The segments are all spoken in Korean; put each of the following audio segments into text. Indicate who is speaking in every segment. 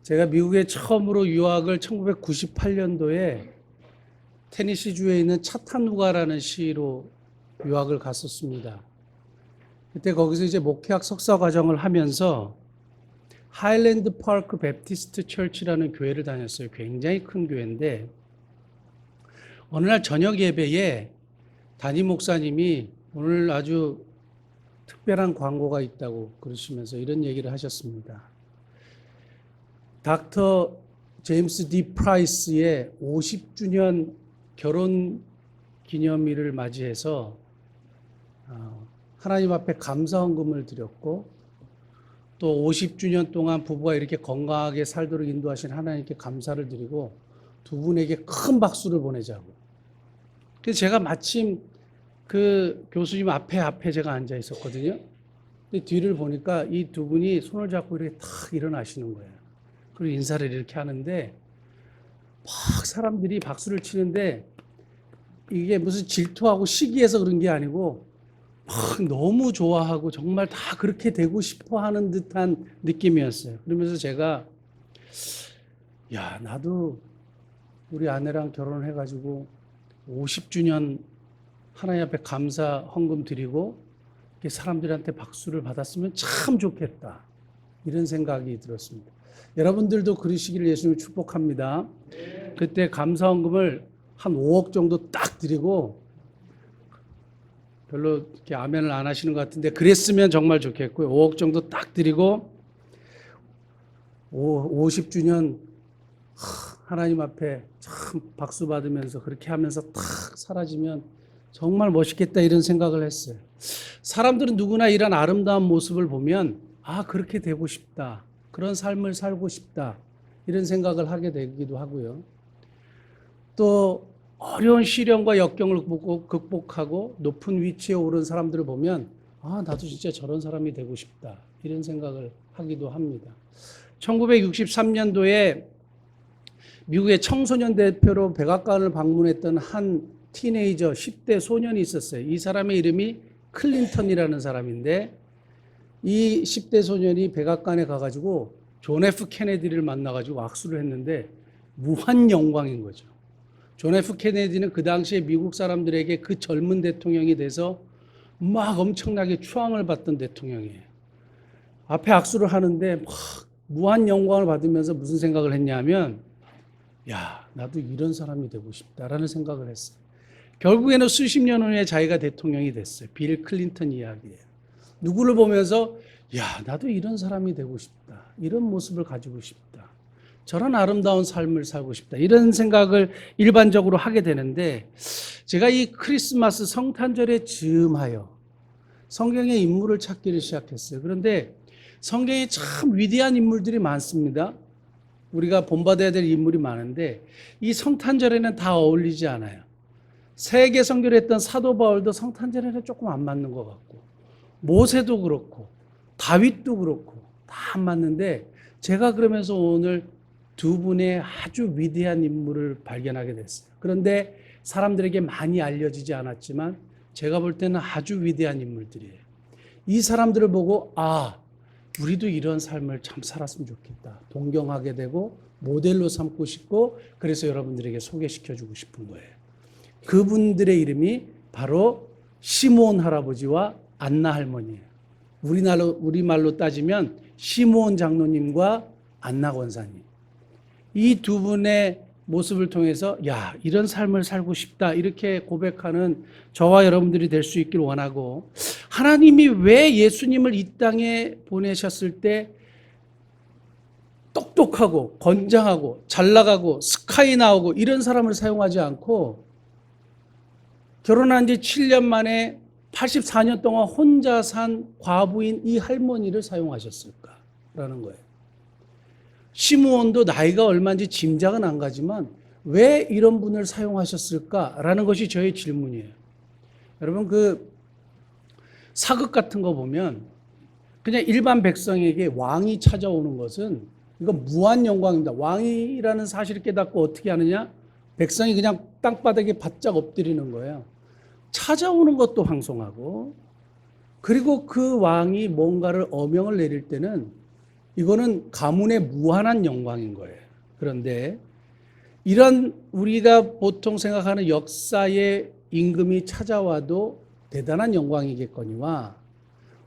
Speaker 1: 제가 미국에 처음으로 유학을 1998년도에 테니시주에 있는 차타누가라는 시로 유학을 갔었습니다. 그때 거기서 이제 목회학 석사 과정을 하면서 하일랜드 파크 베프티스트 처치라는 교회를 다녔어요. 굉장히 큰 교회인데 어느 날 저녁 예배에 담임 목사님이 오늘 아주 특별한 광고가 있다고 그러시면서 이런 얘기를 하셨습니다. 닥터 제임스 D 프라이스의 50주년 결혼 기념일을 맞이해서 하나님 앞에 감사헌금을 드렸고 또 50주년 동안 부부가 이렇게 건강하게 살도록 인도하신 하나님께 감사를 드리고 두 분에게 큰 박수를 보내자고. 그래서 제가 마침 그 교수님 앞에 제가 앉아 있었거든요. 근데 뒤를 보니까 이 두 분이 손을 잡고 이렇게 탁 일어나시는 거예요. 그리고 인사를 이렇게 하는데 막 사람들이 박수를 치는데 이게 무슨 질투하고 시기해서 그런 게 아니고 막 너무 좋아하고 정말 다 그렇게 되고 싶어 하는 듯한 느낌이었어요. 그러면서 제가 야, 나도 우리 아내랑 결혼을 해가지고 50주년 하나님 앞에 감사 헌금 드리고 사람들한테 박수를 받았으면 참 좋겠다. 이런 생각이 들었습니다. 여러분들도 그러시기를 예수님을 축복합니다. 그때 감사 헌금을 한 5억 정도 딱 드리고 별로 이렇게 아멘을 안 하시는 것 같은데 그랬으면 정말 좋겠고요. 5억 정도 딱 드리고 50주년 하나님 앞에 참 박수 받으면서 그렇게 하면서 탁 사라지면 정말 멋있겠다 이런 생각을 했어요. 사람들은 누구나 이런 아름다운 모습을 보면 그렇게 되고 싶다. 그런 삶을 살고 싶다. 이런 생각을 하게 되기도 하고요. 또 어려운 시련과 역경을 극복하고 높은 위치에 오른 사람들을 보면 나도 진짜 저런 사람이 되고 싶다. 이런 생각을 하기도 합니다. 1963년도에 미국의 청소년 대표로 백악관을 방문했던 한 티네이저 10대 소년이 있었어요. 이 사람의 이름이 클린턴이라는 사람인데 이 10대 소년이 백악관에 가가지고 존 F 케네디를 만나가지고 악수를 했는데 무한 영광인 거죠. 존 F 케네디는 그 당시에 미국 사람들에게 그 젊은 대통령이 돼서 막 엄청나게 추앙을 받던 대통령이에요. 앞에 악수를 하는데 막 무한 영광을 받으면서 무슨 생각을 했냐면 야, 나도 이런 사람이 되고 싶다라는 생각을 했어요. 결국에는 수십 년 후에 자기가 대통령이 됐어요. 빌 클린턴 이야기예요. 누구를 보면서 야, 나도 이런 사람이 되고 싶다. 이런 모습을 가지고 싶다. 저런 아름다운 삶을 살고 싶다. 이런 생각을 일반적으로 하게 되는데 제가 이 크리스마스 성탄절에 즈음하여 성경의 인물을 찾기를 시작했어요. 그런데 성경에 참 위대한 인물들이 많습니다. 우리가 본받아야 될 인물이 많은데 이 성탄절에는 다 어울리지 않아요. 세계 선교를 했던 사도 바울도 성탄절에는 조금 안 맞는 것 같고 모세도 그렇고 다윗도 그렇고 다 안 맞는데 제가 그러면서 오늘 두 분의 아주 위대한 인물을 발견하게 됐어요. 그런데 사람들에게 많이 알려지지 않았지만 제가 볼 때는 아주 위대한 인물들이에요. 이 사람들을 보고 우리도 이런 삶을 참 살았으면 좋겠다. 동경하게 되고 모델로 삼고 싶고 그래서 여러분들에게 소개시켜주고 싶은 거예요. 그분들의 이름이 바로 시므온 할아버지와 안나 할머니예요. 우리말로 따지면 시므온 장로님과 안나 권사님. 이 두 분의 모습을 통해서 이런 삶을 살고 싶다 이렇게 고백하는 저와 여러분들이 될 수 있길 원하고 하나님이 왜 예수님을 이 땅에 보내셨을 때 똑똑하고 건장하고 잘나가고 스카이 나오고 이런 사람을 사용하지 않고 결혼한 지 7년 만에 84년 동안 혼자 산 과부인 이 할머니를 사용하셨을까라는 거예요. 시므온도 나이가 얼마인지 짐작은 안 가지만 왜 이런 분을 사용하셨을까라는 것이 저의 질문이에요. 여러분 그 사극 같은 거 보면 그냥 일반 백성에게 왕이 찾아오는 것은 이거 무한 영광입니다. 왕이라는 사실을 깨닫고 어떻게 하느냐? 백성이 그냥 땅바닥에 바짝 엎드리는 거예요. 찾아오는 것도 황송하고 그리고 그 왕이 뭔가를 어명을 내릴 때는 이거는 가문의 무한한 영광인 거예요. 그런데 이런 우리가 보통 생각하는 역사의 임금이 찾아와도 대단한 영광이겠거니와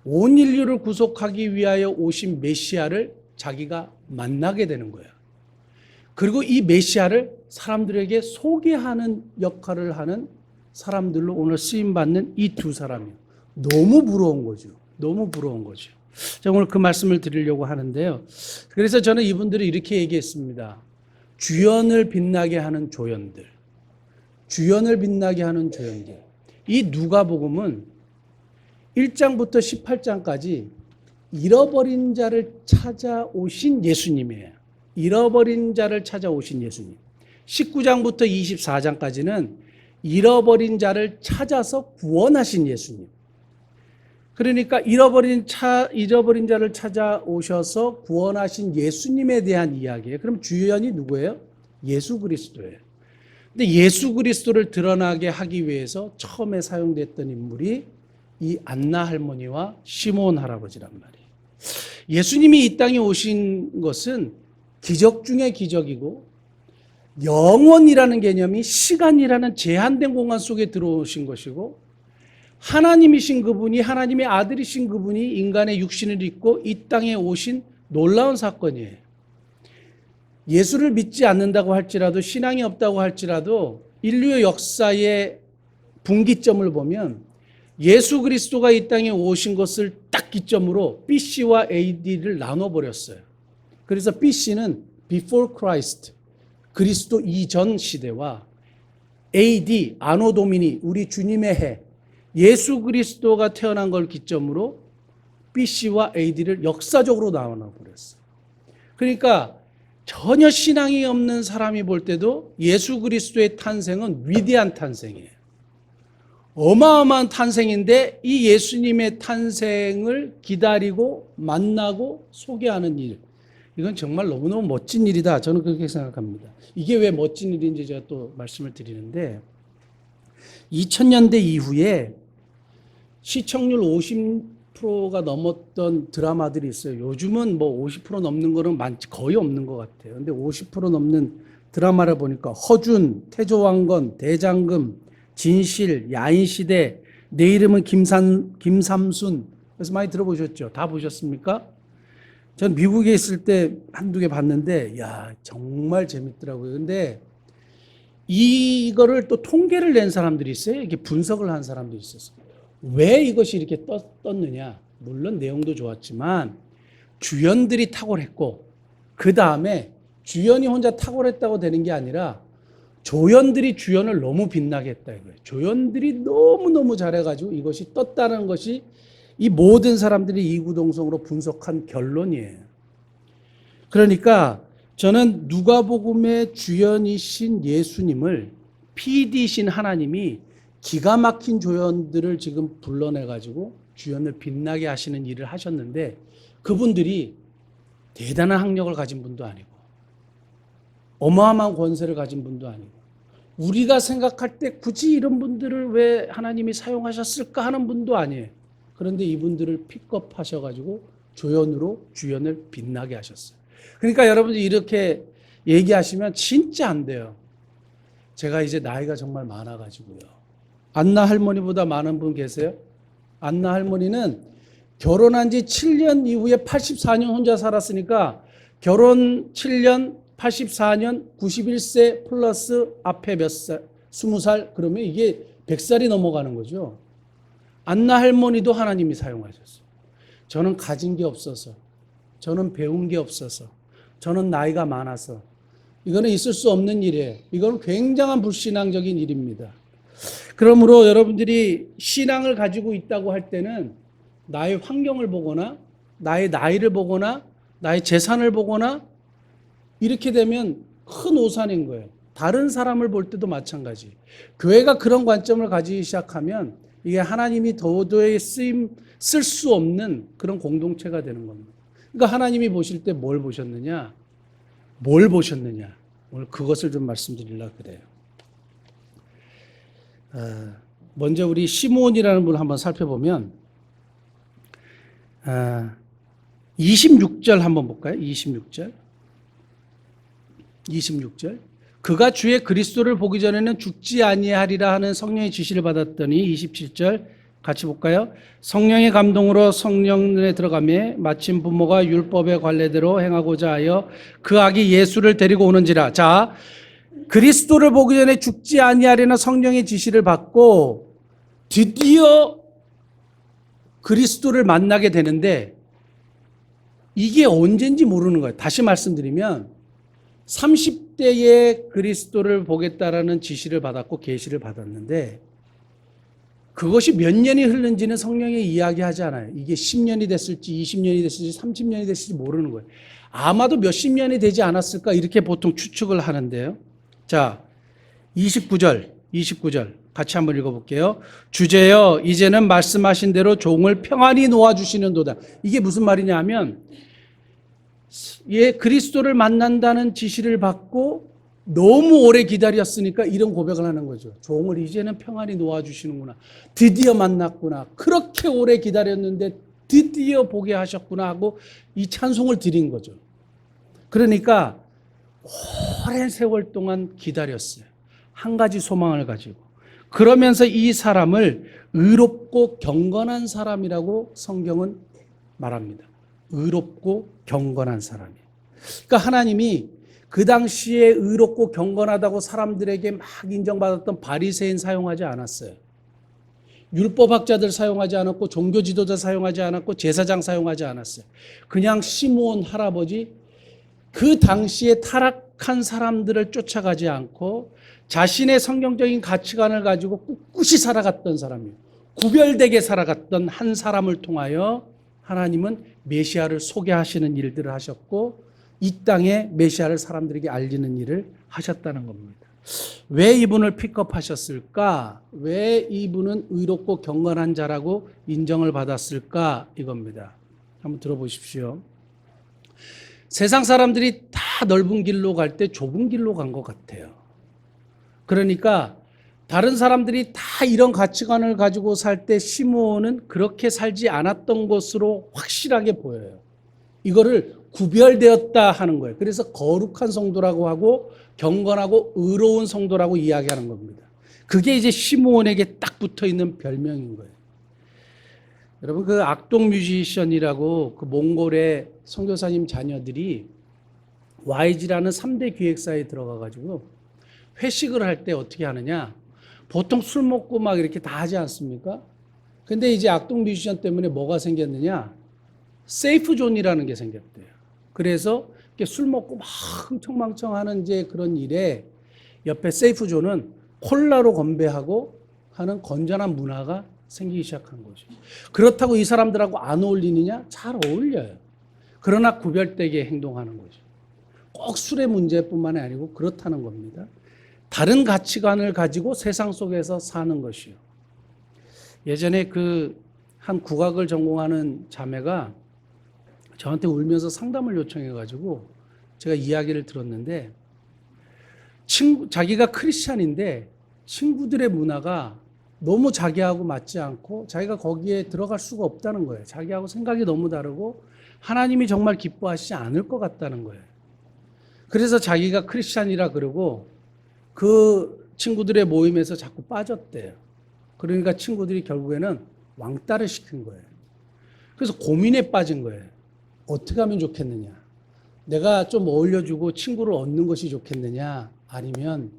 Speaker 1: 온 인류를 구속하기 위하여 오신 메시아를 자기가 만나게 되는 거예요. 그리고 이 메시아를 사람들에게 소개하는 역할을 하는 사람들로 오늘 쓰임받는 이 두 사람이요. 너무 부러운 거죠. 너무 부러운 거죠. 제가 오늘 그 말씀을 드리려고 하는데요. 그래서 저는 이분들을 이렇게 얘기했습니다. 주연을 빛나게 하는 조연들. 주연을 빛나게 하는 조연들. 이 누가복음은 1장부터 18장까지 잃어버린 자를 찾아오신 예수님이에요. 잃어버린 자를 찾아오신 예수님. 19장부터 24장까지는 잃어버린 자를 찾아서 구원하신 예수님. 그러니까 잃어버린 자를 찾아오셔서 구원하신 예수님에 대한 이야기예요. 그럼 주연이 누구예요? 예수 그리스도예요. 근데 예수 그리스도를 드러나게 하기 위해서 처음에 사용됐던 인물이 이 안나 할머니와 시몬 할아버지란 말이에요. 예수님이 이 땅에 오신 것은 기적 중에 기적이고 영원이라는 개념이 시간이라는 제한된 공간 속에 들어오신 것이고 하나님이신 그분이 하나님의 아들이신 그분이 인간의 육신을 입고 이 땅에 오신 놀라운 사건이에요. 예수를 믿지 않는다고 할지라도 신앙이 없다고 할지라도 인류의 역사의 분기점을 보면 예수 그리스도가 이 땅에 오신 것을 딱 기점으로 BC와 AD를 나눠버렸어요. 그래서 BC는 Before Christ, 그리스도 이전 시대와 AD, 아노 도미니, 우리 주님의 해, 예수 그리스도가 태어난 걸 기점으로 BC와 AD를 역사적으로 나눠버렸어요. 그러니까 전혀 신앙이 없는 사람이 볼 때도 예수 그리스도의 탄생은 위대한 탄생이에요. 어마어마한 탄생인데 이 예수님의 탄생을 기다리고 만나고 소개하는 일, 이건 정말 너무너무 멋진 일이다. 저는 그렇게 생각합니다. 이게 왜 멋진 일인지 제가 또 말씀을 드리는데 2000년대 이후에 시청률 50%가 넘었던 드라마들이 있어요. 요즘은 뭐 50% 넘는 거는 거의 없는 것 같아요. 근데 50% 넘는 드라마를 보니까 허준, 태조왕건, 대장금, 진실, 야인시대, 내 이름은 김삼순. 그래서 많이 들어보셨죠? 다 보셨습니까? 전 미국에 있을 때 한두 개 봤는데 야 정말 재밌더라고요. 근데 이거를 또 통계를 낸 사람들이 있어요. 이게 분석을 한 사람들이 있었어요. 왜 이것이 이렇게 떴느냐. 물론 내용도 좋았지만 주연들이 탁월했고 그 다음에 주연이 혼자 탁월했다고 되는 게 아니라 조연들이 주연을 너무 빛나게 했다 이거예요. 조연들이 너무너무 잘해가지고 이것이 떴다는 것이 이 모든 사람들이 이구동성으로 분석한 결론이에요. 그러니까 저는 누가복음의 주연이신 예수님을 PD신 하나님이 기가 막힌 조연들을 지금 불러내가지고 주연을 빛나게 하시는 일을 하셨는데 그분들이 대단한 학력을 가진 분도 아니고 어마어마한 권세를 가진 분도 아니고 우리가 생각할 때 굳이 이런 분들을 왜 하나님이 사용하셨을까 하는 분도 아니에요. 그런데 이분들을 픽업하셔가지고 조연으로 주연을 빛나게 하셨어요. 그러니까 여러분들 이렇게 얘기하시면 진짜 안 돼요. 제가 이제 나이가 정말 많아가지고요. 안나 할머니보다 많은 분 계세요? 안나 할머니는 결혼한 지 7년 이후에 84년 혼자 살았으니까 결혼 7년, 84년, 91세 플러스 앞에 몇 살, 20살, 그러면 이게 100살이 넘어가는 거죠. 안나 할머니도 하나님이 사용하셨어요. 저는 가진 게 없어서, 저는 배운 게 없어서, 저는 나이가 많아서, 이거는 있을 수 없는 일이에요. 이거는 굉장한 불신앙적인 일입니다. 그러므로 여러분들이 신앙을 가지고 있다고 할 때는 나의 환경을 보거나, 나의 나이를 보거나, 나의 재산을 보거나, 이렇게 되면 큰 오산인 거예요. 다른 사람을 볼 때도 마찬가지. 교회가 그런 관점을 가지기 시작하면 이게 하나님이 도저히 쓸 수 없는 그런 공동체가 되는 겁니다. 그러니까 하나님이 보실 때 뭘 보셨느냐? 뭘 보셨느냐? 오늘 그것을 좀 말씀드리려고 그래요. 먼저 우리 시몬이라는 분을 한번 살펴보면 26절 한번 볼까요? 26절. 26절. 그가 주의 그리스도를 보기 전에는 죽지 아니하리라 하는 성령의 지시를 받았더니 27절 같이 볼까요? 성령의 감동으로 성령에 들어가매 마침 부모가 율법의 관례대로 행하고자 하여 그 아기 예수를 데리고 오는지라. 자, 그리스도를 보기 전에 죽지 아니하리는 성령의 지시를 받고 드디어 그리스도를 만나게 되는데 이게 언젠지 모르는 거예요. 다시 말씀드리면 30대에 그리스도를 보겠다라는 지시를 받았고 계시를 받았는데 그것이 몇 년이 흐른지는 성령이 이야기하지 않아요. 이게 10년이 됐을지 20년이 됐을지 30년이 됐을지 모르는 거예요. 아마도 몇십 년이 되지 않았을까 이렇게 보통 추측을 하는데요. 자, 29절 같이 한번 읽어볼게요. 주제여 이제는 말씀하신 대로 종을 평안히 놓아주시는도다. 이게 무슨 말이냐 하면 그리스도를 만난다는 지시를 받고 너무 오래 기다렸으니까 이런 고백을 하는 거죠. 종을 이제는 평안히 놓아주시는구나. 드디어 만났구나. 그렇게 오래 기다렸는데 드디어 보게 하셨구나 하고 이 찬송을 드린 거죠. 그러니까 오랜 세월 동안 기다렸어요. 한 가지 소망을 가지고. 그러면서 이 사람을 의롭고 경건한 사람이라고 성경은 말합니다. 의롭고 경건한 사람이에요. 그러니까 하나님이 그 당시에 의롭고 경건하다고 사람들에게 막 인정받았던 바리새인 사용하지 않았어요. 율법학자들 사용하지 않았고 종교 지도자 사용하지 않았고 제사장 사용하지 않았어요. 그냥 시므온 할아버지 그 당시에 타락한 사람들을 쫓아가지 않고 자신의 성경적인 가치관을 가지고 꿋꿋이 살아갔던 사람이에요. 구별되게 살아갔던 한 사람을 통하여 하나님은 메시아를 소개하시는 일들을 하셨고 이 땅에 메시아를 사람들에게 알리는 일을 하셨다는 겁니다. 왜 이분을 픽업하셨을까? 왜 이분은 의롭고 경건한 자라고 인정을 받았을까? 이겁니다. 한번 들어보십시오. 세상 사람들이 다 넓은 길로 갈 때 좁은 길로 간 것 같아요. 그러니까 다른 사람들이 다 이런 가치관을 가지고 살 때 시므온은 그렇게 살지 않았던 것으로 확실하게 보여요. 이거를 구별되었다 하는 거예요. 그래서 거룩한 성도라고 하고 경건하고 의로운 성도라고 이야기하는 겁니다. 그게 이제 시므온에게 딱 붙어 있는 별명인 거예요. 여러분 그 악동 뮤지션이라고 그 몽골의 선교사님 자녀들이 YG라는 3대 기획사에 들어가 가지고 회식을 할 때 어떻게 하느냐? 보통 술 먹고 막 이렇게 다 하지 않습니까? 근데 이제 악동 뮤지션 때문에 뭐가 생겼느냐? 세이프 존이라는 게 생겼대요. 그래서 술 먹고 막 흥청망청하는 이제 그런 일에 옆에 세이프 존은 콜라로 건배하고 하는 건전한 문화가 생기기 시작한 거죠. 그렇다고 이 사람들하고 안 어울리느냐? 잘 어울려요. 그러나 구별되게 행동하는 거죠. 꼭 술의 문제뿐만 아니고 그렇다는 겁니다. 다른 가치관을 가지고 세상 속에서 사는 것이요. 예전에 그 한 국악을 전공하는 자매가 저한테 울면서 상담을 요청해가지고 제가 이야기를 들었는데 자기가 크리스찬인데 친구들의 문화가 너무 자기하고 맞지 않고 자기가 거기에 들어갈 수가 없다는 거예요. 자기하고 생각이 너무 다르고 하나님이 정말 기뻐하시지 않을 것 같다는 거예요. 그래서 자기가 크리스찬이라 그러고 그 친구들의 모임에서 자꾸 빠졌대요. 그러니까 친구들이 결국에는 왕따를 시킨 거예요. 그래서 고민에 빠진 거예요. 어떻게 하면 좋겠느냐? 내가 좀 어울려주고 친구를 얻는 것이 좋겠느냐? 아니면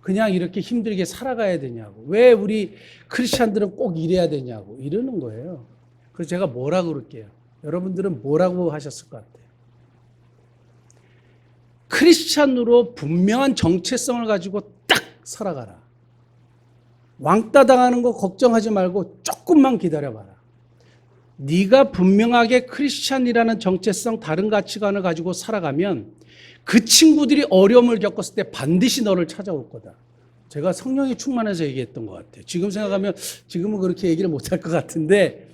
Speaker 1: 그냥 이렇게 힘들게 살아가야 되냐고. 왜 우리 크리스찬들은 꼭 이래야 되냐고. 이러는 거예요. 그래서 제가 뭐라 그럴게요. 여러분들은 뭐라고 하셨을 것 같아요? 크리스찬으로 분명한 정체성을 가지고 딱 살아가라. 왕따 당하는 거 걱정하지 말고 조금만 기다려봐라. 네가 분명하게 크리스찬이라는 정체성, 다른 가치관을 가지고 살아가면 그 친구들이 어려움을 겪었을 때 반드시 너를 찾아올 거다. 제가 성령이 충만해서 얘기했던 것 같아요. 지금 생각하면 지금은 그렇게 얘기를 못할 것 같은데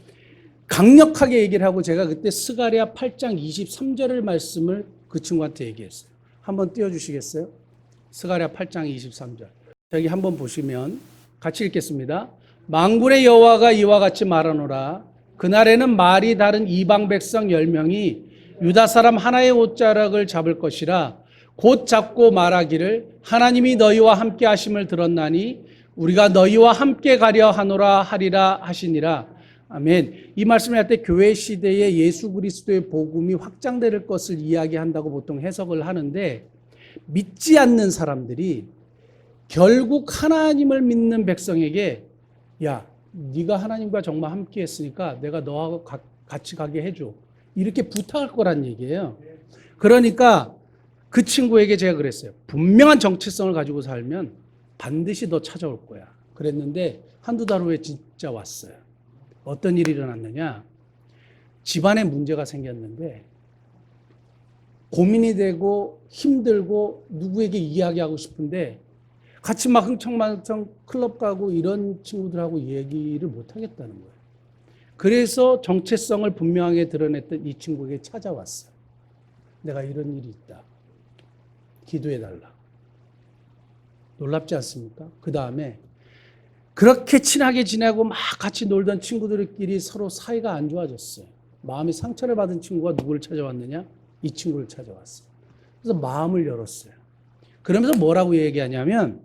Speaker 1: 강력하게 얘기를 하고 제가 그때 스가랴 8장 23절의 말씀을 그 친구한테 얘기했어요. 한번 띄워주시겠어요? 스가랴 8장 23절. 여기 한번 보시면 같이 읽겠습니다. 만군의 여호와가 이와 같이 말하노라. 그날에는 말이 다른 이방 백성 10명이 유다 사람 하나의 옷자락을 잡을 것이라 곧 잡고 말하기를 하나님이 너희와 함께 하심을 들었나니 우리가 너희와 함께 가려 하노라 하리라 하시니라. 아멘. 이 말씀을 할 때 교회 시대에 예수 그리스도의 복음이 확장될 것을 이야기한다고 보통 해석을 하는데, 믿지 않는 사람들이 결국 하나님을 믿는 백성에게 야, 네가 하나님과 정말 함께 했으니까 내가 너하고 같이 가게 해줘, 이렇게 부탁할 거란 얘기예요. 그러니까 그 친구에게 제가 그랬어요. 분명한 정체성을 가지고 살면 반드시 너 찾아올 거야. 그랬는데 한두 달 후에 진짜 왔어요. 어떤 일이 일어났느냐, 집안에 문제가 생겼는데 고민이 되고 힘들고 누구에게 이야기하고 싶은데 같이 막 흥청망청 클럽 가고 이런 친구들하고 얘기를 못 하겠다는 거예요. 그래서 정체성을 분명하게 드러냈던 이 친구에게 찾아왔어요. 내가 이런 일이 있다, 기도해달라. 놀랍지 않습니까? 그 다음에 그렇게 친하게 지내고 막 같이 놀던 친구들끼리 서로 사이가 안 좋아졌어요. 마음이 상처를 받은 친구가 누구를 찾아왔느냐? 이 친구를 찾아왔어요. 그래서 마음을 열었어요. 그러면서 뭐라고 얘기하냐면,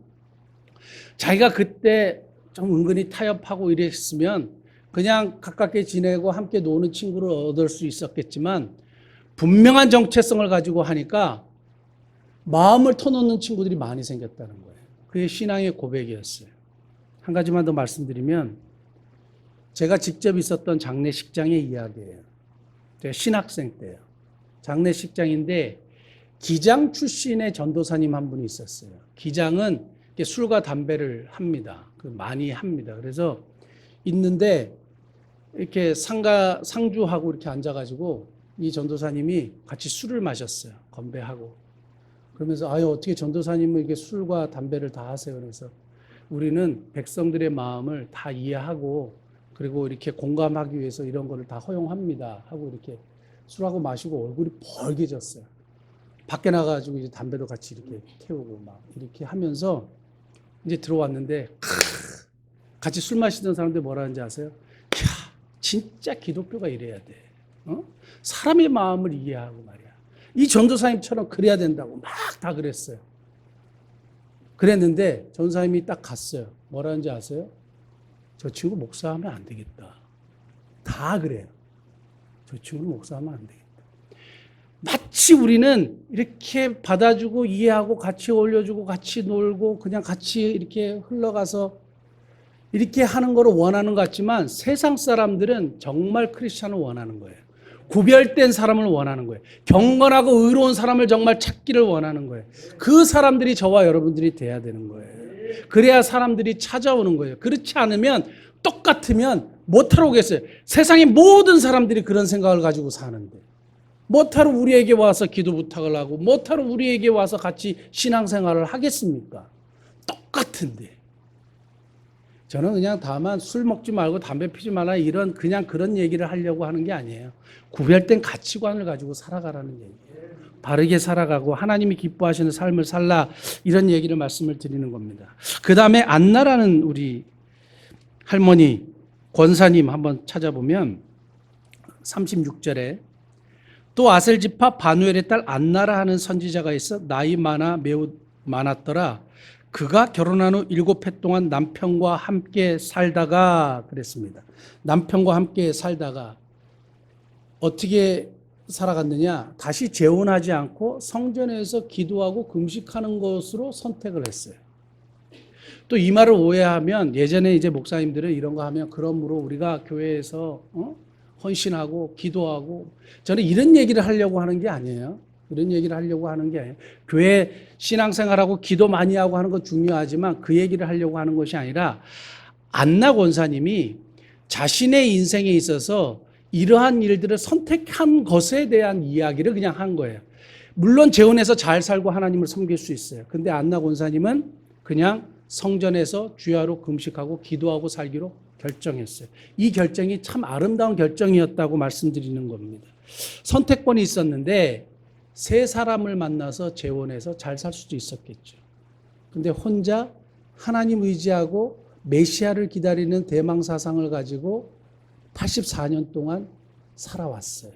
Speaker 1: 자기가 그때 좀 은근히 타협하고 이랬으면 그냥 가깝게 지내고 함께 노는 친구를 얻을 수 있었겠지만, 분명한 정체성을 가지고 하니까 마음을 터놓는 친구들이 많이 생겼다는 거예요. 그게 신앙의 고백이었어요. 한 가지만 더 말씀드리면, 제가 직접 있었던 장례식장의 이야기예요. 제가 신학생 때예요. 장례식장인데 기장 출신의 전도사님 한 분이 있었어요. 기장은 술과 담배를 합니다. 많이 합니다. 그래서 있는데 이렇게 상주하고 이렇게 앉아가지고 이 전도사님이 같이 술을 마셨어요. 건배하고. 그러면서 아유, 어떻게 전도사님은 이렇게 술과 담배를 다 하세요? 그래서 우리는 백성들의 마음을 다 이해하고 그리고 이렇게 공감하기 위해서 이런 거를 다 허용합니다 하고 이렇게 술하고 마시고 얼굴이 벌개졌어요. 밖에 나가가지고 이제 담배도 같이 이렇게 태우고 막 이렇게 하면서 이제 들어왔는데, 같이 술 마시던 사람들 뭐라 하는지 아세요? 야, 진짜 기독교가 이래야 돼. 사람의 마음을 이해하고 말이야. 이 전도사님처럼 그래야 된다고 막 다 그랬어요. 그랬는데 전도사님이 딱 갔어요. 뭐라 하는지 아세요? 저 친구 목사하면 안 되겠다. 다 그래요. 저 친구는 목사하면 안 되겠다. 마치 우리는 이렇게 받아주고 이해하고 같이 어울려주고 같이 놀고 그냥 같이 이렇게 흘러가서 이렇게 하는 거를 원하는 것 같지만, 세상 사람들은 정말 크리스찬을 원하는 거예요. 구별된 사람을 원하는 거예요. 경건하고 의로운 사람을 정말 찾기를 원하는 거예요. 그 사람들이 저와 여러분들이 돼야 되는 거예요. 그래야 사람들이 찾아오는 거예요. 그렇지 않으면 똑같으면 못하러 오겠어요. 세상의 모든 사람들이 그런 생각을 가지고 사는데 못하러 우리에게 와서 기도 부탁을 하고 못하러 우리에게 와서 같이 신앙생활을 하겠습니까? 똑같은데. 저는 그냥 다만 술 먹지 말고 담배 피지 말라 이런 그냥 그런 얘기를 하려고 하는 게 아니에요. 구별된 가치관을 가지고 살아가라는 얘기예요. 바르게 살아가고 하나님이 기뻐하시는 삶을 살라, 이런 얘기를 말씀을 드리는 겁니다. 그 다음에 안나라는 우리 할머니 권사님 한번 찾아보면 36절에 또 아셀 지파 바누엘의 딸 안나라 하는 선지자가 있어 나이 많아 매우 많았더라. 그가 결혼한 후 7해 동안 남편과 함께 살다가 그랬습니다. 남편과 함께 살다가 어떻게 살아갔느냐? 다시 재혼하지 않고 성전에서 기도하고 금식하는 것으로 선택을 했어요. 또 이 말을 오해하면, 예전에 이제 목사님들은 이런 거 하면 그러므로 우리가 교회에서 헌신하고 기도하고, 저는 이런 얘기를 하려고 하는 게 아니에요. 이런 얘기를 하려고 하는 게 아니에요. 교회 신앙생활하고 기도 많이 하고 하는 건 중요하지만 그 얘기를 하려고 하는 것이 아니라, 안나 권사님이 자신의 인생에 있어서 이러한 일들을 선택한 것에 대한 이야기를 그냥 한 거예요. 물론 재혼해서 잘 살고 하나님을 섬길 수 있어요. 근데 안나 권사님은 그냥 성전에서 주야로 금식하고 기도하고 살기로 결정했어요. 이 결정이 참 아름다운 결정이었다고 말씀드리는 겁니다. 선택권이 있었는데 세 사람을 만나서 재혼해서 잘 살 수도 있었겠죠. 근데 혼자 하나님 의지하고 메시아를 기다리는 대망사상을 가지고 84년 동안 살아왔어요.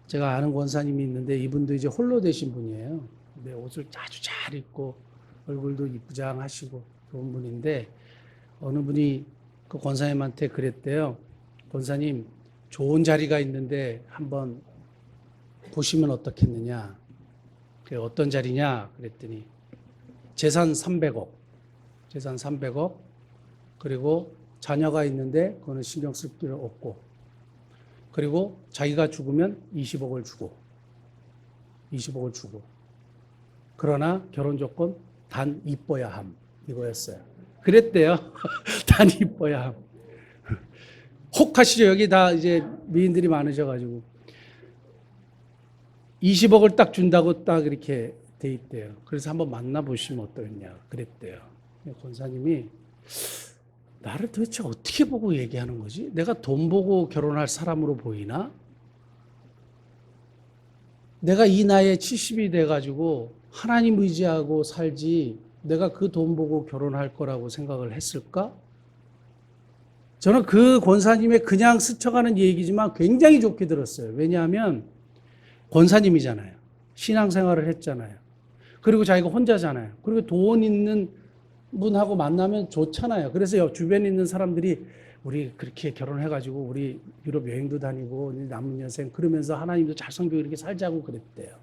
Speaker 1: 제가 아는 권사님이 있는데 이분도 이제 홀로 되신 분이에요. 근데 옷을 아주 잘 입고 얼굴도 이쁘장하시고 좋은 분인데 어느 분이 그 권사님한테 그랬대요. 권사님, 좋은 자리가 있는데 한번 보시면 어떻겠느냐. 그게 어떤 자리냐 그랬더니 재산 300억. 재산 300억. 그리고 자녀가 있는데 그거는 신경 쓸 필요 없고. 그리고 자기가 죽으면 20억을 주고. 20억을 주고. 그러나 결혼 조건 단 이뻐야 함. 이거였어요. 그랬대요. 단 이뻐야 함. 혹하시죠? 여기 다 이제 미인들이 많으셔가지고 20억을 딱 준다고 딱 이렇게 돼 있대요. 그래서 한번 만나보시면 어떠겠냐 그랬대요. 권사님이 나를 도대체 어떻게 보고 얘기하는 거지? 내가 돈 보고 결혼할 사람으로 보이나? 내가 이 나이에 70이 돼가지고 하나님 의지하고 살지 내가 그 돈 보고 결혼할 거라고 생각을 했을까? 저는 그 권사님의 그냥 스쳐가는 얘기지만 굉장히 좋게 들었어요. 왜냐하면 권사님이잖아요. 신앙생활을 했잖아요. 그리고 자기가 혼자잖아요. 그리고 돈 있는 분하고 만나면 좋잖아요. 그래서 주변에 있는 사람들이 우리 그렇게 결혼해가지고 우리 유럽 여행도 다니고 남은 여생 그러면서 하나님도 잘 섬기고 이렇게 살자고 그랬대요.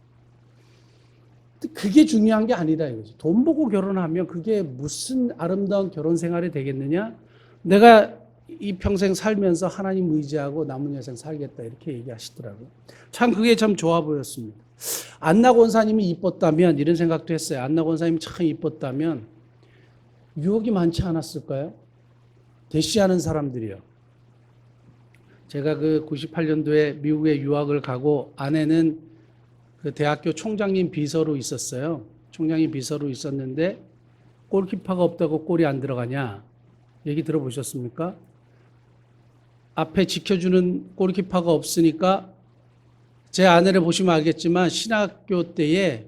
Speaker 1: 그게 중요한 게 아니라 이거지. 돈 보고 결혼하면 그게 무슨 아름다운 결혼 생활이 되겠느냐? 내가 이 평생 살면서 하나님 의지하고 남은 여생 살겠다 이렇게 얘기하시더라고요. 참 그게 참 좋아 보였습니다. 안나 권사님이 이뻤다면 이런 생각도 했어요. 안나 권사님이 참 이뻤다면 유혹이 많지 않았을까요? 대시하는 사람들이요. 제가 그 98년도에 미국에 유학을 가고 아내는 그 대학교 총장님 비서로 있었어요. 총장님 비서로 있었는데 골키퍼가 없다고 골이 안 들어가냐? 얘기 들어보셨습니까? 앞에 지켜주는 골키퍼가 없으니까 제 아내를 보시면 알겠지만 신학교 때에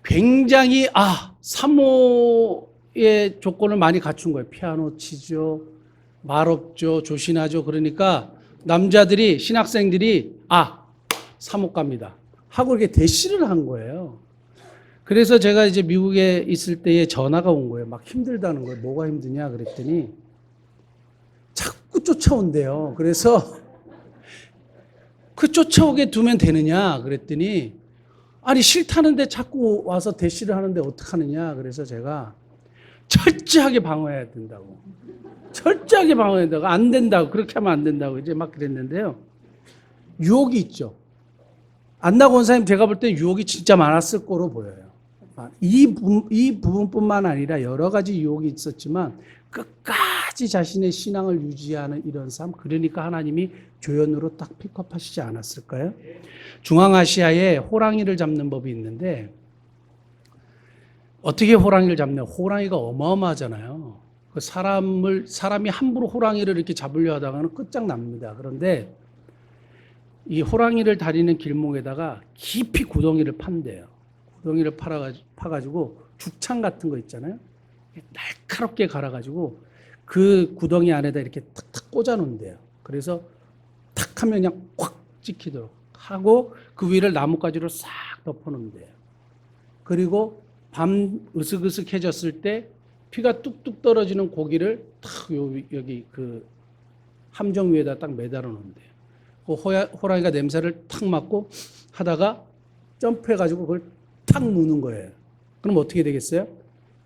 Speaker 1: 굉장히 사모의 조건을 많이 갖춘 거예요. 피아노 치죠. 말 없죠. 조신하죠. 그러니까 남자들이 신학생들이 사모갑니다 하고 이렇게 대시를 한 거예요. 그래서 제가 이제 미국에 있을 때에 전화가 온 거예요. 막 힘들다는 거예요. 뭐가 힘드냐 그랬더니 자꾸 쫓아온대요. 그래서 그 쫓아오게 두면 되느냐 그랬더니 아니 싫다는데 자꾸 와서 대시를 하는데 어떡하느냐. 그래서 제가 철저하게 방어해야 된다고. 철저하게 방어해야 된다고. 안 된다고. 그렇게 하면 안 된다고 이제 막 그랬는데요. 유혹이 있죠. 안나 권사님 제가 볼 때 유혹이 진짜 많았을 거로 보여요. 이 부분뿐만 아니라 여러 가지 유혹이 있었지만 끝까지 자신의 신앙을 유지하는 이런 삶, 그러니까 하나님이 조연으로 딱 픽업하시지 않았을까요? 중앙아시아에 호랑이를 잡는 법이 있는데 어떻게 호랑이를 잡냐? 호랑이가 어마어마하잖아요. 그 사람이 함부로 호랑이를 이렇게 잡으려 하다가는 끝장납니다. 그런데 이 호랑이를 다니는 길목에다가 깊이 구덩이를 판대요. 구덩이를 파가지고 죽창 같은 거 있잖아요. 날카롭게 갈아가지고 그 구덩이 안에다 이렇게 탁탁 꽂아 놓은대요. 그래서 탁 하면 그냥 콱 찍히도록 하고 그 위를 나뭇가지로 싹 덮어 놓은대요. 그리고 밤 으슥으슥해졌을 때 피가 뚝뚝 떨어지는 고기를 탁 여기 그 함정 위에다 딱 매달아 놓은대요. 그 호랑이가 냄새를 탁 맡고 하다가 점프해가지고 그걸 탁 무는 거예요. 그럼 어떻게 되겠어요?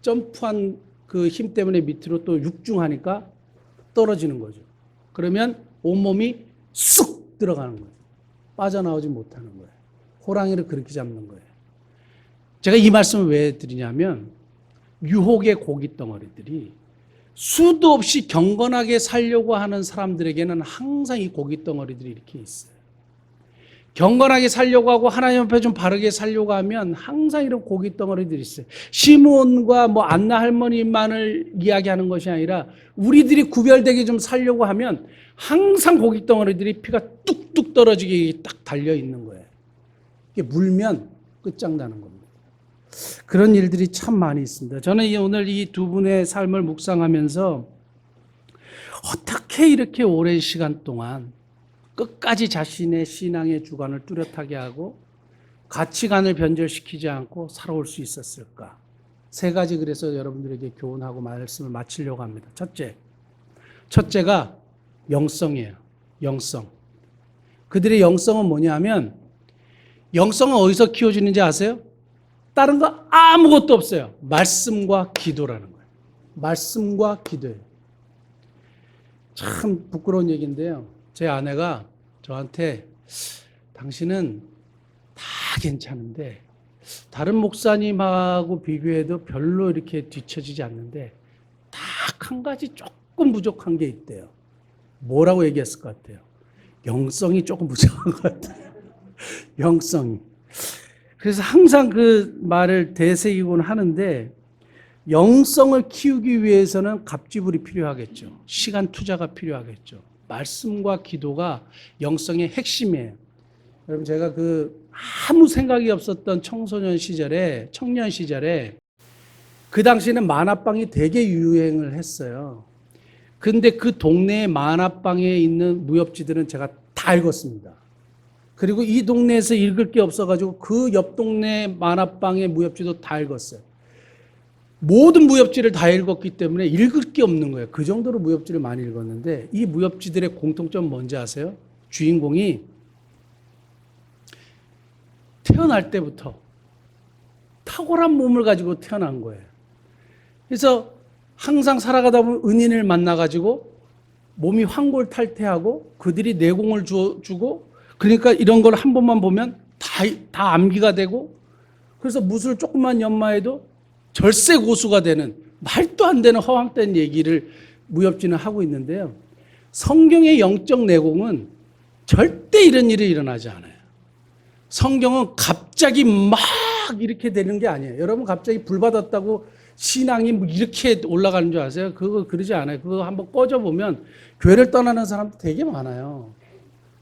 Speaker 1: 점프한 그 힘 때문에 밑으로 또 육중하니까 떨어지는 거죠. 그러면 온몸이 쑥 들어가는 거죠. 빠져나오지 못하는 거예요. 호랑이를 그렇게 잡는 거예요. 제가 이 말씀을 왜 드리냐면 유혹의 고기 덩어리들이 수도 없이 경건하게 살려고 하는 사람들에게는 항상 이 고기 덩어리들이 이렇게 있어요. 경건하게 살려고 하고 하나님 앞에 좀 바르게 살려고 하면 항상 이런 고기 덩어리들이 있어요. 시므온과 안나 할머니만을 이야기하는 것이 아니라 우리들이 구별되게 좀 살려고 하면 항상 고기 덩어리들이 피가 뚝뚝 떨어지게 딱 달려 있는 거예요. 이게 물면 끝장나는 겁니다. 그런 일들이 참 많이 있습니다. 저는 오늘 이 두 분의 삶을 묵상하면서 어떻게 이렇게 오랜 시간 동안 끝까지 자신의 신앙의 주관을 뚜렷하게 하고 가치관을 변절시키지 않고 살아올 수 있었을까? 세 가지 그래서 여러분들에게 교훈하고 말씀을 마치려고 합니다. 첫째가 영성이에요. 영성. 그들의 영성은 뭐냐면 영성은 어디서 키워지는지 아세요? 다른 거 아무것도 없어요. 말씀과 기도라는 거예요. 말씀과 기도예요. 참 부끄러운 얘기인데요. 제 아내가 저한테 당신은 다 괜찮은데 다른 목사님하고 비교해도 별로 이렇게 뒤처지지 않는데 딱 한 가지 조금 부족한 게 있대요. 뭐라고 얘기했을 것 같아요? 영성이 조금 부족한 것 같아요. 영성이. 그래서 항상 그 말을 되새기곤 하는데 영성을 키우기 위해서는 갑지불이 필요하겠죠. 시간 투자가 필요하겠죠. 말씀과 기도가 영성의 핵심이에요. 여러분 제가 아무 생각이 없었던 청년 시절에 그 당시에는 만화방이 되게 유행을 했어요. 근데 그 동네의 만화방에 있는 무협지들은 제가 다 읽었습니다. 그리고 이 동네에서 읽을 게 없어가지고 그 옆 동네 만화방의 무협지도 다 읽었어요. 모든 무협지를 다 읽었기 때문에 읽을 게 없는 거예요. 그 정도로 무협지를 많이 읽었는데 이 무협지들의 공통점 뭔지 아세요? 주인공이 태어날 때부터 탁월한 몸을 가지고 태어난 거예요. 그래서 항상 살아가다 보면 은인을 만나가지고 몸이 황골탈퇴하고 그들이 내공을 주고 그러니까 이런 걸 한 번만 보면 다 암기가 되고 그래서 무술 조금만 연마해도 절세 고수가 되는 말도 안 되는 허황된 얘기를 무협지는 하고 있는데요. 성경의 영적 내공은 절대 이런 일이 일어나지 않아요. 성경은 갑자기 막 이렇게 되는 게 아니에요. 여러분 갑자기 불 받았다고 신앙이 뭐 이렇게 올라가는 줄 아세요? 그거 그러지 않아요. 그거 한번 꺼져보면 교회를 떠나는 사람도 되게 많아요.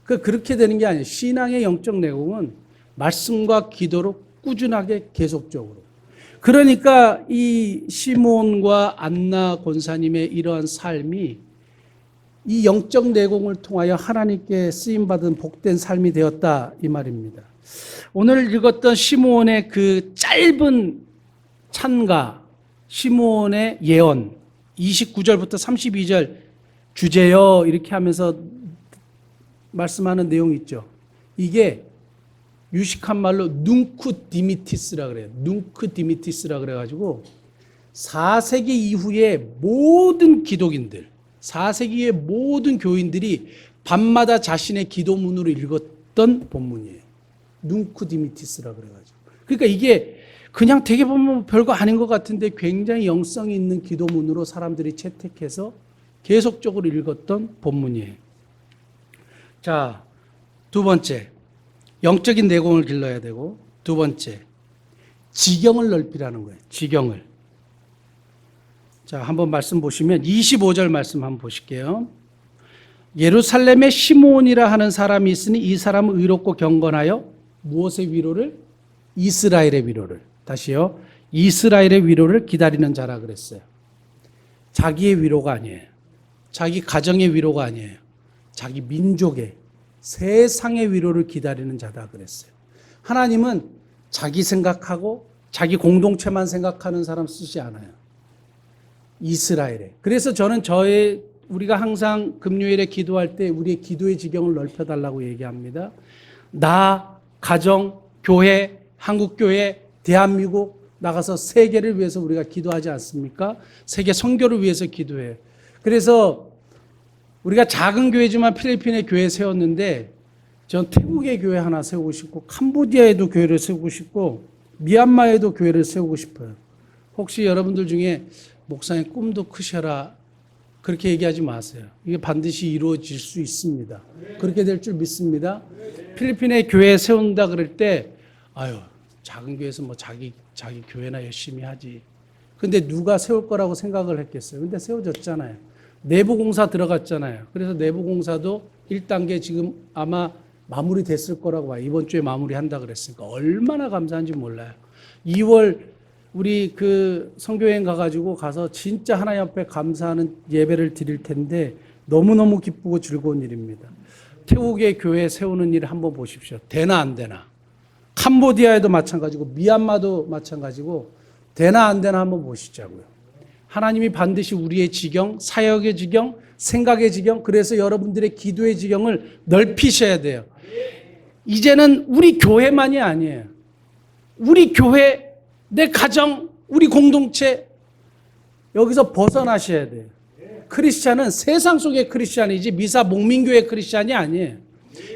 Speaker 1: 그렇게 되는 게 아니에요. 신앙의 영적 내공은 말씀과 기도로 꾸준하게 계속적으로. 그러니까 이 시몬과 안나 권사님의 이러한 삶이 이 영적 내공을 통하여 하나님께 쓰임받은 복된 삶이 되었다 이 말입니다. 오늘 읽었던 시몬의 그 짧은 찬가, 시몬의 예언 29절부터 32절 주제여 이렇게 하면서 말씀하는 내용이 있죠. 이게 유식한 말로 눅쿠디미티스라 그래요. 눅쿠디미티스라 그래가지고 4세기 이후에 모든 기독인들, 4세기의 모든 교인들이 밤마다 자신의 기도문으로 읽었던 본문이에요. 눅쿠디미티스라 그래가지고. 그러니까 이게 그냥 되게 보면 별거 아닌 것 같은데 굉장히 영성이 있는 기도문으로 사람들이 채택해서 계속적으로 읽었던 본문이에요. 자, 두 번째. 영적인 내공을 길러야 되고 두 번째, 지경을 넓히라는 거예요. 지경을. 자, 한번 말씀 보시면 25절 말씀 한번 보실게요. 예루살렘에 시몬이라 하는 사람이 있으니 이 사람은 의롭고 경건하여 무엇의 위로를? 이스라엘의 위로를. 다시요. 이스라엘의 위로를 기다리는 자라 그랬어요. 자기의 위로가 아니에요. 자기 가정의 위로가 아니에요. 자기 민족의 세상의 위로를 기다리는 자다 그랬어요. 하나님은 자기 생각하고 자기 공동체만 생각하는 사람 쓰지 않아요. 이스라엘에. 그래서 저는 우리가 항상 금요일에 기도할 때 우리의 기도의 지경을 넓혀달라고 얘기합니다. 나, 가정, 교회, 한국교회, 대한민국 나가서 세계를 위해서 우리가 기도하지 않습니까? 세계 선교를 위해서 기도해요. 그래서 우리가 작은 교회지만 필리핀에 교회 세웠는데 전 태국에 교회 하나 세우고 싶고 캄보디아에도 교회를 세우고 싶고 미얀마에도 교회를 세우고 싶어요. 혹시 여러분들 중에 목사님 꿈도 크셔라 그렇게 얘기하지 마세요. 이게 반드시 이루어질 수 있습니다. 그렇게 될 줄 믿습니다. 필리핀에 교회 세운다 그럴 때 작은 교회에서 뭐 자기 교회나 열심히 하지. 근데 누가 세울 거라고 생각을 했겠어요. 근데 세워졌잖아요. 내부 공사 들어갔잖아요. 그래서 내부 공사도 1단계 지금 아마 마무리됐을 거라고 봐요. 이번 주에 마무리한다 그랬으니까 얼마나 감사한지 몰라요. 2월 우리 선교여행 가서 진짜 하나님 앞에 감사하는 예배를 드릴 텐데 너무너무 기쁘고 즐거운 일입니다. 태국의 교회 세우는 일을 한번 보십시오. 되나 안 되나. 캄보디아에도 마찬가지고 미얀마도 마찬가지고 되나 안 되나 한번 보시자고요. 하나님이 반드시 우리의 지경, 사역의 지경, 생각의 지경, 그래서 여러분들의 기도의 지경을 넓히셔야 돼요. 이제는 우리 교회만이 아니에요. 우리 교회, 내 가정, 우리 공동체 여기서 벗어나셔야 돼요. 크리스찬은 세상 속의 크리스찬이지 미사 목민교회 크리스찬이 아니에요.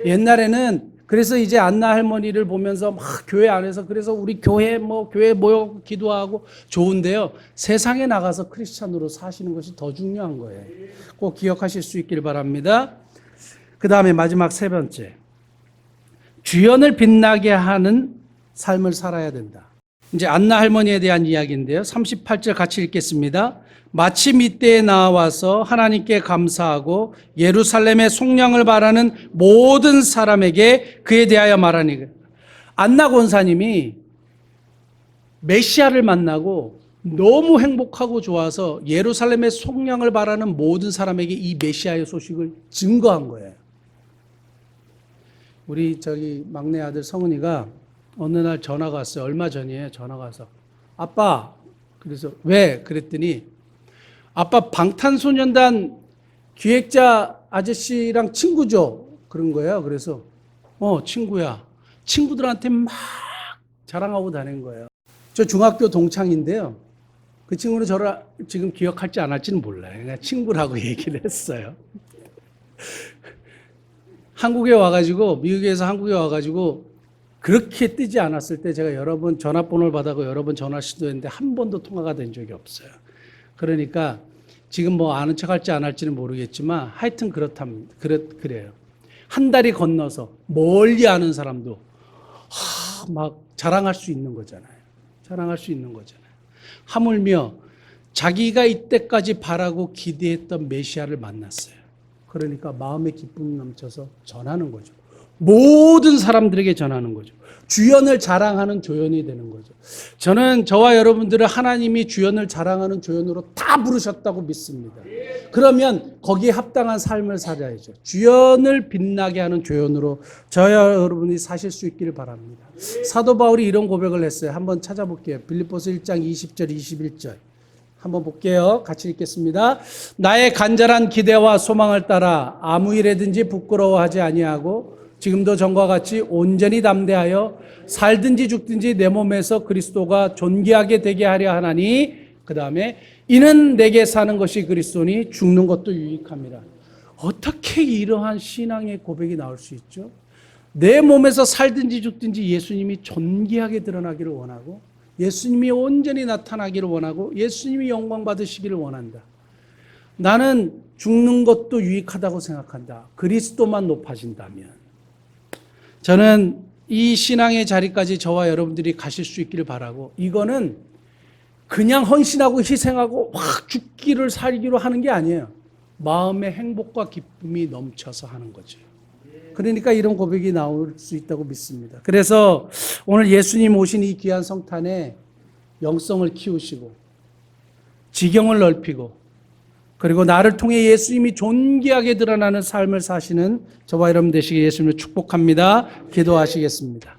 Speaker 1: 옛날에는 그래서 이제 안나 할머니를 보면서 막 교회 안에서 그래서 우리 교회 교회 모여 기도하고 좋은데요. 세상에 나가서 크리스찬으로 사시는 것이 더 중요한 거예요. 꼭 기억하실 수 있길 바랍니다. 그 다음에 마지막 세 번째. 주연을 빛나게 하는 삶을 살아야 된다. 이제 안나 할머니에 대한 이야기인데요. 38절 같이 읽겠습니다. 마침 이때에 나와서 하나님께 감사하고 예루살렘의 속량을 바라는 모든 사람에게 그에 대하여 말하니, 안나 권사님이 메시아를 만나고 너무 행복하고 좋아서 예루살렘의 속량을 바라는 모든 사람에게 이 메시아의 소식을 증거한 거예요. 우리 막내 아들 성은이가 어느 날 전화가 왔어요. 얼마 전이에요. 전화가 와서 아빠, 그래서 왜? 그랬더니 아빠 방탄소년단 기획자 아저씨랑 친구죠? 그런 거예요. 그래서 친구야. 친구들한테 막 자랑하고 다닌 거예요. 저 중학교 동창인데요. 그 친구는 저를 지금 기억할지 안 할지는 몰라요. 그냥 친구라고 얘기를 했어요. 한국에 와가지고, 미국에서 한국에 와가지고 그렇게 뜨지 않았을 때 제가 여러 번 전화번호를 받아고 여러 번 전화 시도했는데 한 번도 통화가 된 적이 없어요. 그러니까 지금 아는 척 할지 안 할지는 모르겠지만 하여튼 그래요. 한 달이 건너서 멀리 아는 사람도 막 자랑할 수 있는 거잖아요. 자랑할 수 있는 거잖아요. 하물며 자기가 이때까지 바라고 기대했던 메시아를 만났어요. 그러니까 마음의 기쁨이 넘쳐서 전하는 거죠. 모든 사람들에게 전하는 거죠. 주연을 자랑하는 조연이 되는 거죠. 저는 저와 여러분들을 하나님이 주연을 자랑하는 조연으로 다 부르셨다고 믿습니다. 그러면 거기에 합당한 삶을 살아야죠. 주연을 빛나게 하는 조연으로 저와 여러분이 사실 수 있기를 바랍니다. 사도 바울이 이런 고백을 했어요. 한번 찾아볼게요. 빌립보서 1장 20절 21절 한번 볼게요. 같이 읽겠습니다. 나의 간절한 기대와 소망을 따라 아무 일에든지 부끄러워하지 아니하고 지금도 전과 같이 온전히 담대하여 살든지 죽든지 내 몸에서 그리스도가 존귀하게 되게 하려 하나니, 그 다음에 이는 내게 사는 것이 그리스도니 죽는 것도 유익함이라. 어떻게 이러한 신앙의 고백이 나올 수 있죠? 내 몸에서 살든지 죽든지 예수님이 존귀하게 드러나기를 원하고 예수님이 온전히 나타나기를 원하고 예수님이 영광 받으시기를 원한다. 나는 죽는 것도 유익하다고 생각한다. 그리스도만 높아진다면. 저는 이 신앙의 자리까지 저와 여러분들이 가실 수 있기를 바라고, 이거는 그냥 헌신하고 희생하고 확 죽기를 살기로 하는 게 아니에요. 마음의 행복과 기쁨이 넘쳐서 하는 거죠. 그러니까 이런 고백이 나올 수 있다고 믿습니다. 그래서 오늘 예수님 오신 이 귀한 성탄에 영성을 키우시고 지경을 넓히고 그리고 나를 통해 예수님이 존귀하게 드러나는 삶을 사시는 저와 여러분 되시길 예수님을 축복합니다. 기도하시겠습니다.